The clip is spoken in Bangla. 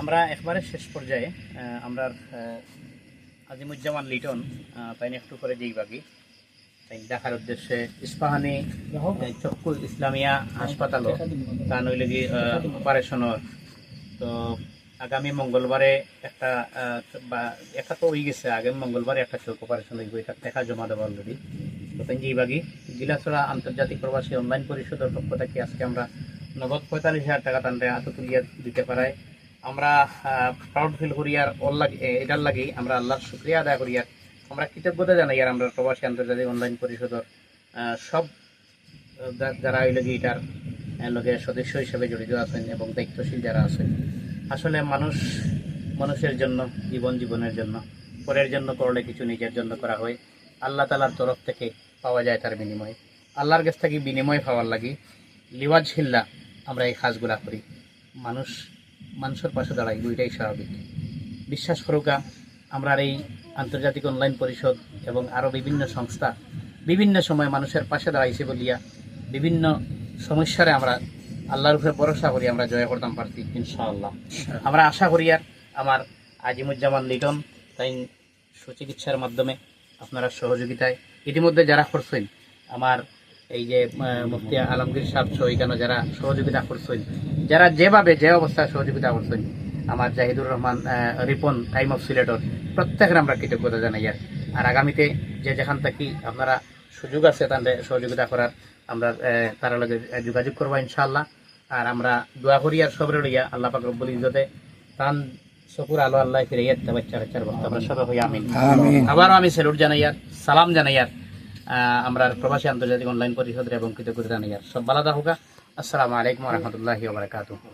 আমরা একবারে শেষ পর্যায়ে আমরা আজিমুজ্জামান লিটন তাই একটু করে দিই বাকি তাই দেখার উদ্দেশ্যে ইস্পাহানি চক্ষু ইসলামিয়া হাসপাতাল তা নইলে কি অপারেশনের তো আগামী মঙ্গলবারে একটা তো হয়ে গেছে আগামী মঙ্গলবারে একটা চোখ অপারেশন হইব এটা দেখা জমা দেবো অলরেডি তো তাই যেইবাগি গিলাছড়া আন্তর্জাতিক প্রবাসী অনলাইন পরিষদের পক্ষ থেকে আজকে আমরা নগদ 45,000 টাকা তান্ডে হাতে তুলিয়া দিতে পারায় আমরা প্রাউড ফিল করি আর এটার লাগি আমরা আল্লাহর শুক্রিয়া আদায় করি আর আমরা কৃতজ্ঞতা জানাই আর আমরা প্রবাসী আন্তর্জাতিক অনলাইন পরিষদের সব যারা এই লগে এটার লগে সদস্য হিসেবে জড়িত আছেন এবং দায়িত্বশীল যারা আছেন আসলে মানুষের জন্য জীবনের জন্য পরের জন্য করলে কিছু নিজের জন্য করা হয় আল্লাহ তাআলার তরফ থেকে পাওয়া যায় তার বিনিময়ে আল্লাহর কাছ থেকে বিনিময় পাওয়ার লাগি লিওয়াজ হিল্লা আমরা এই কাজগুলা করি মানুষের পাশে দাঁড়াই দুইটাই স্বাভাবিক বিশ্বাস করুকা আমরা এই আন্তর্জাতিক অনলাইন পরিষদ এবং আরও বিভিন্ন সংস্থা বিভিন্ন সময় মানুষের পাশে দাঁড়াইছে বলিয়া বিভিন্ন সমস্যারে আমরা আল্লাহর উপরে ভরসা করি আমরা জয় করতাম পারছি ইনশাআল্লাহ আমরা আশা করি আর আমার আজিমুজ্জামান লিটন তাই সুচিকিৎসার মাধ্যমে আপনারা সহযোগিতায় ইতিমধ্যে যারা করছেন আমার এই যে মুফতি আলমগীর সাহেব এখানে যারা সহযোগিতা করছেন যারা যেভাবে যে অবস্থায় সহযোগিতা করছেন আমার জাহিদুর রহমান রিপন টাইম অফ সিলেটর প্রত্যেকের আমরা কৃতজ্ঞতা জানাই আর আগামীতে যে যেখান থেকে আপনারা সুযোগ আছে তাদের সহযোগিতা করার আমরা তার লগে যোগাযোগ করবো ইনশাআল্লাহ আর আমরা দোয়া করি আর সবরে লইয়া আল্লাহ পাক রব্বুল ইজ্জতে তান চকুর আলো আল্লাহ ফিরে বাচ্চার বক্ত আমরা সবাই হই আমিন আবারও আমি স্যালুট জানাই আর সালাম জানাই আর আমরা প্রবাসী আন্তর্জাতিক অনলাইন পরিষদের এবং কৃতজ্ঞতা জানাই আর সব ভালো থাকুক আসসালামু আলাইকুম ওয়া রাহমাতুল্লাহি ওয়া বারাকাতুহু।